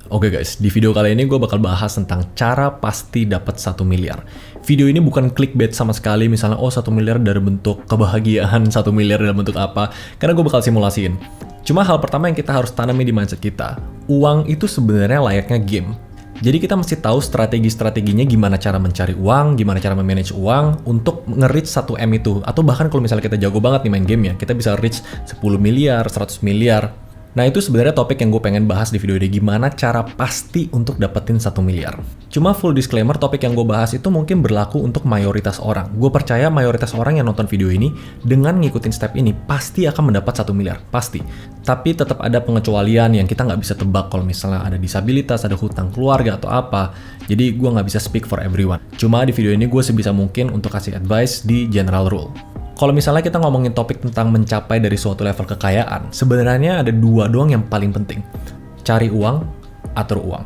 Oke guys, di video kali ini gue bakal bahas tentang cara pasti dapat 1 miliar. Video ini bukan clickbait sama sekali, misalnya 1 miliar dari bentuk kebahagiaan, 1 miliar dalam bentuk apa, karena gue bakal simulasiin. Cuma hal pertama yang kita harus tanami di mindset kita, uang itu sebenarnya layaknya game. Jadi kita mesti tahu strategi-strateginya gimana cara mencari uang, gimana cara memanage uang untuk nge-reach 1M itu. Atau bahkan kalau misalnya kita jago banget nih main game ya, kita bisa reach 10 miliar, 100 miliar. Nah itu sebenarnya topik yang gue pengen bahas di video ini, gimana cara pasti untuk dapetin 1 miliar. Cuma full disclaimer, topik yang gue bahas itu mungkin berlaku untuk mayoritas orang. Gue percaya mayoritas orang yang nonton video ini, dengan ngikutin step ini, pasti akan mendapat 1 miliar, pasti. Tapi tetap ada pengecualian yang kita nggak bisa tebak kalau misalnya ada disabilitas, ada hutang keluarga atau apa. Jadi gue nggak bisa speak for everyone. Cuma di video ini gue sebisa mungkin untuk kasih advice di general rule. Kalau misalnya kita ngomongin topik tentang mencapai dari suatu level kekayaan, sebenarnya ada dua doang yang paling penting. Cari uang, atur uang.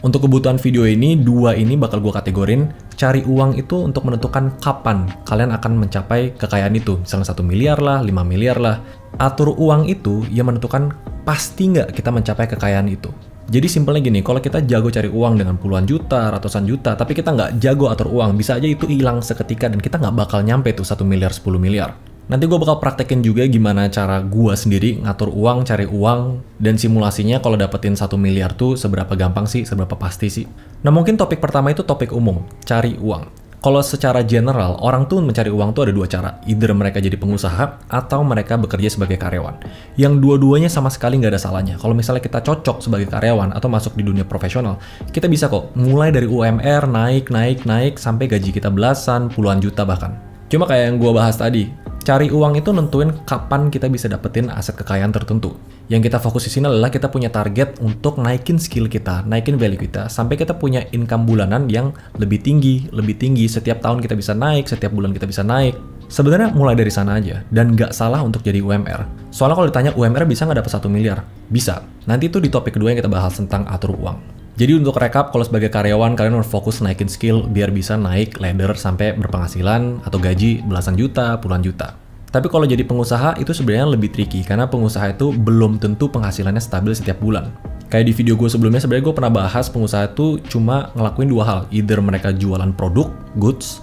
Untuk kebutuhan video ini, dua ini bakal gue kategorin. Cari uang itu untuk menentukan kapan kalian akan mencapai kekayaan itu. Misalnya 1 miliar lah, 5 miliar lah. Atur uang itu yang menentukan pasti nggak kita mencapai kekayaan itu. Jadi simpelnya gini, kalau kita jago cari uang dengan puluhan juta, ratusan juta, tapi kita nggak jago atur uang, bisa aja itu hilang seketika dan kita nggak bakal nyampe tuh 1 miliar, 10 miliar. Nanti gue bakal praktekin juga gimana cara gue sendiri ngatur uang, cari uang, dan simulasinya kalau dapetin 1 miliar tuh seberapa gampang sih, seberapa pasti sih. Nah mungkin topik pertama itu topik umum, cari uang. Kalau secara general, orang tuh mencari uang tuh ada dua cara. Either mereka jadi pengusaha, atau mereka bekerja sebagai karyawan. Yang dua-duanya sama sekali nggak ada salahnya. Kalau misalnya kita cocok sebagai karyawan, atau masuk di dunia profesional, kita bisa kok mulai dari UMR, naik, sampai gaji kita belasan, puluhan juta bahkan. Cuma kayak yang gue bahas tadi, cari uang itu nentuin kapan kita bisa dapetin aset kekayaan tertentu. Yang kita fokus di sini adalah kita punya target untuk naikin skill kita, naikin value kita, sampai kita punya income bulanan yang lebih tinggi, setiap tahun kita bisa naik, setiap bulan kita bisa naik. Sebenarnya mulai dari sana aja, dan nggak salah untuk jadi UMR. Soalnya kalau ditanya UMR bisa nggak dapat 1 miliar? Bisa. Nanti itu di topik kedua yang kita bahas tentang atur uang. Jadi untuk rekap, kalau sebagai karyawan kalian harus fokus naikin skill biar bisa naik ladder sampai berpenghasilan atau gaji belasan juta, puluhan juta. Tapi kalau jadi pengusaha itu sebenarnya lebih tricky karena pengusaha itu belum tentu penghasilannya stabil setiap bulan. Kayak di video gue sebelumnya sebenarnya gue pernah bahas pengusaha itu cuma ngelakuin dua hal. Either mereka jualan produk, goods,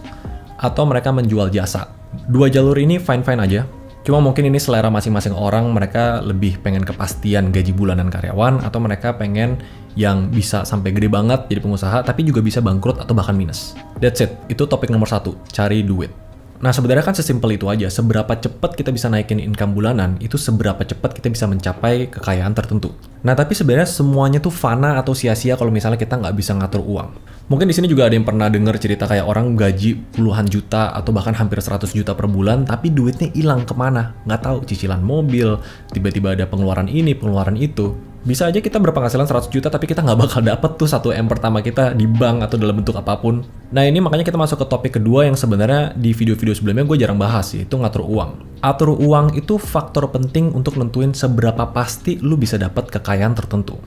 atau mereka menjual jasa. Dua jalur ini fine-fine aja. Cuma mungkin ini selera masing-masing orang, mereka lebih pengen kepastian gaji bulanan karyawan atau mereka pengen yang bisa sampai gede banget jadi pengusaha tapi juga bisa bangkrut atau bahkan minus. That's it. Itu topik nomor 1, cari duit. Nah sebenarnya kan sesimpel itu aja, seberapa cepat kita bisa naikin income bulanan, itu seberapa cepat kita bisa mencapai kekayaan tertentu. Nah tapi sebenarnya semuanya tuh fana atau sia-sia kalau misalnya kita nggak bisa ngatur uang. Mungkin di sini juga ada yang pernah dengar cerita kayak orang gaji puluhan juta atau bahkan hampir 100 juta per bulan, tapi duitnya hilang kemana? Nggak tahu, cicilan mobil, tiba-tiba ada pengeluaran ini, pengeluaran itu. Bisa aja kita berpenghasilan 100 juta tapi kita nggak bakal dapet tuh 1M pertama kita di bank atau dalam bentuk apapun. Nah ini makanya kita masuk ke topik kedua yang sebenarnya di video-video sebelumnya gue jarang bahas sih, itu ngatur uang. Atur uang itu faktor penting untuk nentuin seberapa pasti lu bisa dapat kekayaan tertentu.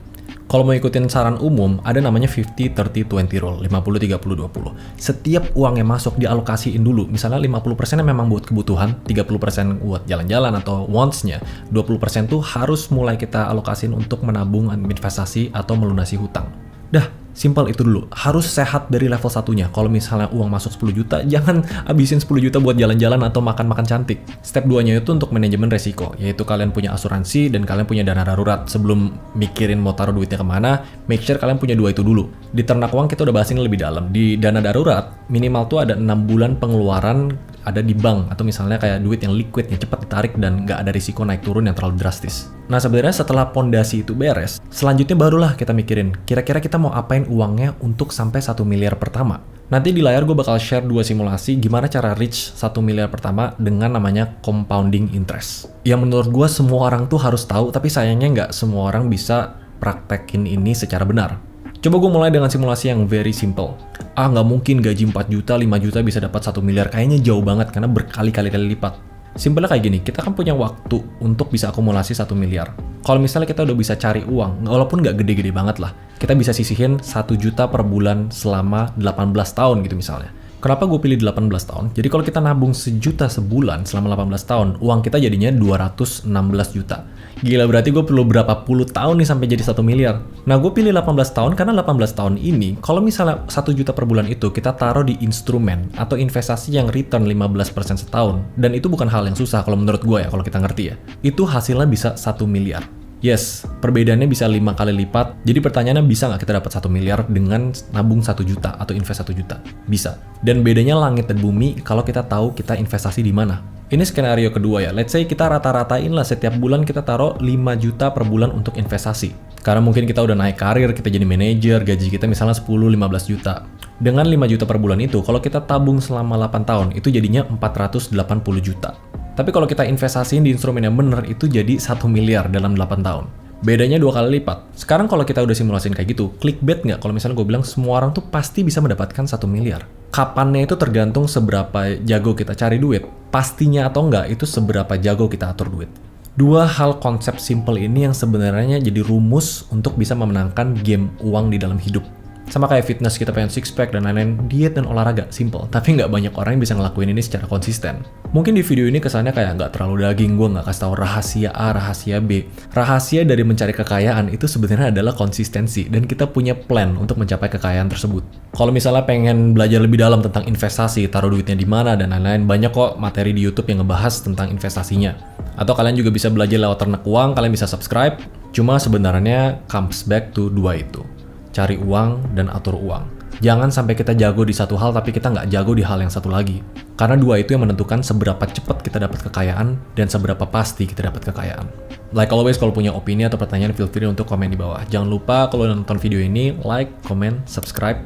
Kalau mau ikutin saran umum, ada namanya 50-30-20 rule, 50-30-20. Setiap uang yang masuk dialokasiin dulu, misalnya 50% memang buat kebutuhan, 30% buat jalan-jalan atau wants-nya, 20% tuh harus mulai kita alokasin untuk menabung, investasi, atau melunasi hutang. Dah, simpel itu dulu. Harus sehat dari level satunya. Kalau misalnya uang masuk 10 juta, jangan habisin 10 juta buat jalan-jalan atau makan-makan cantik. Step 2-nya itu untuk manajemen resiko, yaitu kalian punya asuransi dan kalian punya dana darurat. Sebelum mikirin mau taruh duitnya kemana, make sure kalian punya dua itu dulu. Di ternak uang kita udah bahas ini lebih dalam. Di dana darurat, minimal tuh ada 6 bulan pengeluaran ada di bank, atau misalnya kayak duit yang liquid, yang cepat ditarik dan nggak ada risiko naik turun yang terlalu drastis. Nah sebenarnya setelah pondasi itu beres, selanjutnya barulah kita mikirin, kira-kira kita mau apain uangnya untuk sampai 1 miliar pertama. Nanti di layar gue bakal share 2 simulasi gimana cara reach 1 miliar pertama dengan namanya compounding interest. Yang menurut gue semua orang tuh harus tahu, tapi sayangnya nggak semua orang bisa praktekin ini secara benar. Coba gue mulai dengan simulasi yang very simple. Nggak mungkin gaji 4 juta, 5 juta bisa dapat 1 miliar. Kayaknya jauh banget karena berkali-kali lipat. Simpelnya kayak gini, kita kan punya waktu untuk bisa akumulasi 1 miliar. Kalau misalnya kita udah bisa cari uang, walaupun nggak gede-gede banget lah, kita bisa sisihin 1 juta per bulan selama 18 tahun gitu misalnya. Kenapa gue pilih 18 tahun? Jadi kalau kita nabung 1 juta sebulan selama 18 tahun, uang kita jadinya 216 juta. Gila, berarti gue perlu berapa puluh tahun nih sampai jadi 1 miliar. Nah, gue pilih 18 tahun karena 18 tahun ini, kalau misalnya 1 juta per bulan itu kita taruh di instrumen atau investasi yang return 15% setahun, dan itu bukan hal yang susah kalau menurut gue ya, kalau kita ngerti ya. Itu hasilnya bisa 1 miliar. Yes, perbedaannya bisa 5 kali lipat. Jadi pertanyaannya, bisa nggak kita dapat 1 miliar dengan nabung 1 juta atau invest 1 juta? Bisa. Dan bedanya langit dan bumi kalau kita tahu kita investasi di mana. Ini skenario kedua ya. Let's say kita rata-ratain lah setiap bulan kita taruh 5 juta per bulan untuk investasi. Karena mungkin kita udah naik karir, kita jadi manajer, gaji kita misalnya 10-15 juta. Dengan 5 juta per bulan itu, kalau kita tabung selama 8 tahun, itu jadinya 480 juta. Tapi kalau kita investasiin di instrumen yang benar, itu jadi 1 miliar dalam 8 tahun. Bedanya 2 kali lipat. Sekarang kalau kita udah simulasiin kayak gitu, clickbait nggak kalau misalnya gue bilang semua orang tuh pasti bisa mendapatkan 1 miliar? Kapannya itu tergantung seberapa jago kita cari duit. Pastinya atau enggak, itu seberapa jago kita atur duit. Dua hal konsep simple ini yang sebenarnya jadi rumus untuk bisa memenangkan game uang di dalam hidup. Sama kayak fitness, kita pengen six pack dan lain-lain, diet dan olahraga, simple. Tapi nggak banyak orang yang bisa ngelakuin ini secara konsisten. Mungkin di video ini kesannya kayak nggak terlalu daging, gue nggak kasih tahu rahasia A, rahasia B. Rahasia dari mencari kekayaan itu sebenarnya adalah konsistensi, dan kita punya plan untuk mencapai kekayaan tersebut. Kalau misalnya pengen belajar lebih dalam tentang investasi, taruh duitnya di mana, dan lain-lain, banyak kok materi di YouTube yang ngebahas tentang investasinya. Atau kalian juga bisa belajar lewat ternak uang, kalian bisa subscribe. Cuma sebenarnya comes back to dua itu. Cari uang dan atur uang. Jangan sampai kita jago di satu hal tapi kita nggak jago di hal yang satu lagi. Karena dua itu yang menentukan seberapa cepat kita dapat kekayaan dan seberapa pasti kita dapat kekayaan. Like always, kalau punya opini atau pertanyaan, feel free untuk komen di bawah. Jangan lupa kalau nonton video ini, like, comment, subscribe.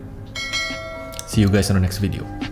See you guys in the next video.